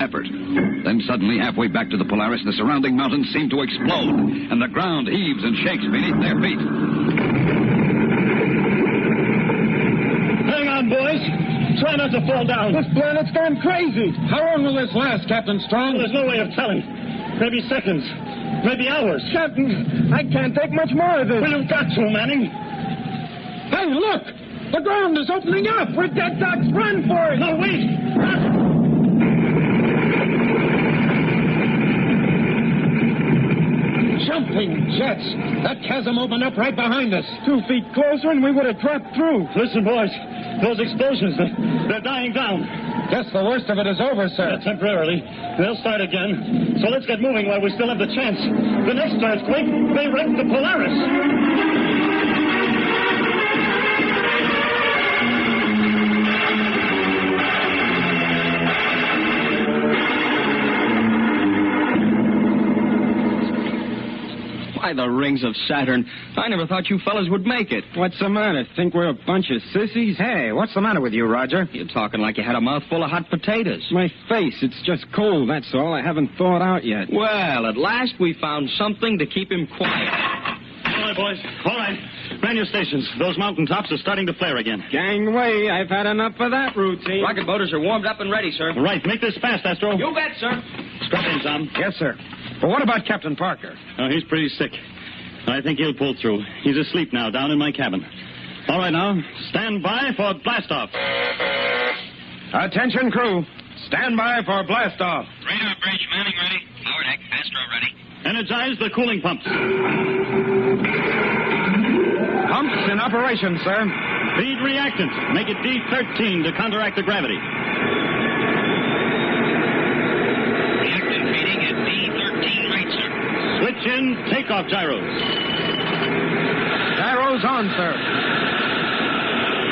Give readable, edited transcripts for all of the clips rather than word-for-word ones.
effort. Then suddenly, halfway back to the Polaris, the surrounding mountains seem to explode, and the ground heaves and shakes beneath their feet. Hang on, boys. Try not to fall down. This planet's gone crazy. How long will this last, Captain Strong? There's no way of telling. Maybe seconds. Maybe hours. Captain, I can't take much more of this. Well, you've got to, Manning. Hey, look! The ground is opening up. We're dead ducks. Run for it. No, wait. Run. Jumping jets. That chasm opened up right behind us. 2 feet closer and we would have dropped through. Listen, boys. Those explosions, they're dying down. Guess the worst of it is over, sir. Yeah, temporarily. They'll start again. So let's get moving while we still have the chance. The next earthquake may wreck the Polaris. By the rings of Saturn, I never thought you fellas would make it. What's the matter? Think we're a bunch of sissies? Hey, what's the matter with you, Roger? You're talking like you had a mouthful of hot potatoes. My face, it's just cold, that's all. I haven't thawed out yet. Well, at last we found something to keep him quiet. All right, boys. All right. Man your stations. Those mountaintops are starting to flare again. Gangway, I've had enough of that routine. Rocket motors are warmed up and ready, sir. Right. Make this fast, Astro. You bet, sir. Strap in, Tom. Yes, sir. But what about Captain Parker? Oh, he's pretty sick. I think he'll pull through. He's asleep now down in my cabin. All right, now, stand by for blast-off. Attention, crew. Stand by for blast-off. Radar bridge, Manning ready. Lower deck, Astro ready. Energize the cooling pumps. Pumps in operation, sir. Feed reactant. Make it D13 to counteract the gravity. Reactant feeding at D13 rate, sir. Switch in takeoff gyros. Gyros on, sir.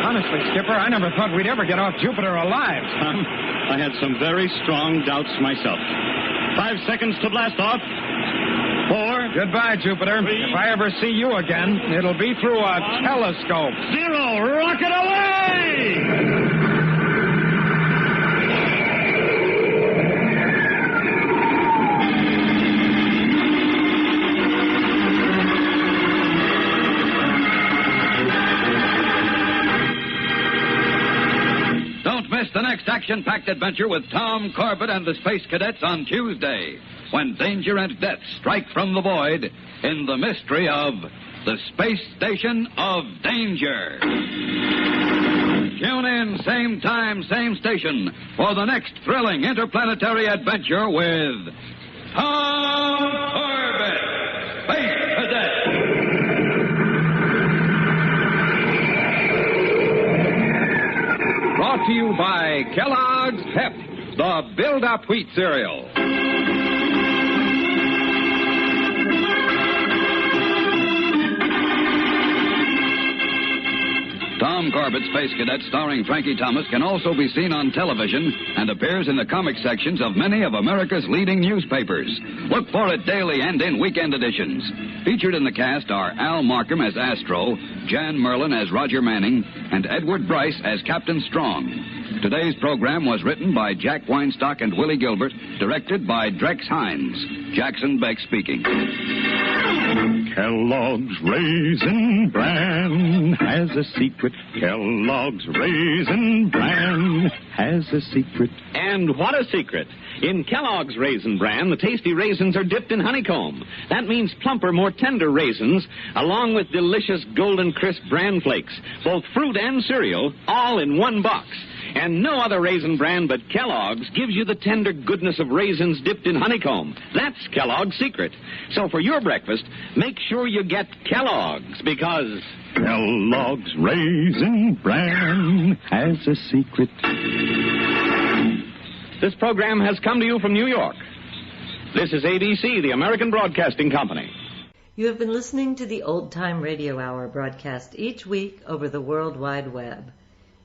Honestly, Skipper, I never thought we'd ever get off Jupiter alive. I had some very strong doubts myself. 5 seconds to blast off. 4. Goodbye, Jupiter. 3. If I ever see you again, it'll be through a 1. telescope. 0. Rocket away! The next action-packed adventure with Tom Corbett and the Space Cadets on Tuesday, when danger and death strike from the void in the mystery of the Space Station of Danger. Tune in, same time, same station, for the next thrilling interplanetary adventure with Tom Corbett, Space Cadet. Brought to you by Kellogg's Pep, the build-up wheat cereal. Tom Corbett, Space Cadet, starring Frankie Thomas, can also be seen on television and appears in the comic sections of many of America's leading newspapers. Look for it daily and in weekend editions. Featured in the cast are Al Markham as Astro, Jan Merlin as Roger Manning, and Edward Bryce as Captain Strong. Today's program was written by Jack Weinstock and Willie Gilbert, directed by Drex Hines. Jackson Beck speaking. Kellogg's Raisin Bran has a secret. Kellogg's Raisin Bran has a secret. And what a secret. In Kellogg's Raisin Bran, the tasty raisins are dipped in honeycomb. That means plumper, more tender raisins, along with delicious golden crisp bran flakes, both fruit and cereal, all in one box. And no other raisin brand but Kellogg's gives you the tender goodness of raisins dipped in honeycomb. That's Kellogg's secret. So for your breakfast, make sure you get Kellogg's, because Kellogg's Raisin Bran has a secret. This program has come to you from New York. This is ABC, the American Broadcasting Company. You have been listening to the Old Time Radio Hour, broadcast each week over the World Wide Web.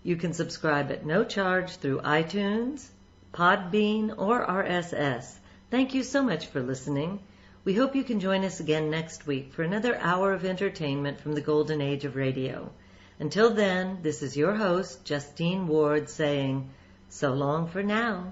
You can subscribe at no charge through iTunes, Podbean, or RSS. Thank you so much for listening. We hope you can join us again next week for another hour of entertainment from the golden age of radio. Until then, this is your host, Justine Ward, saying, so long for now.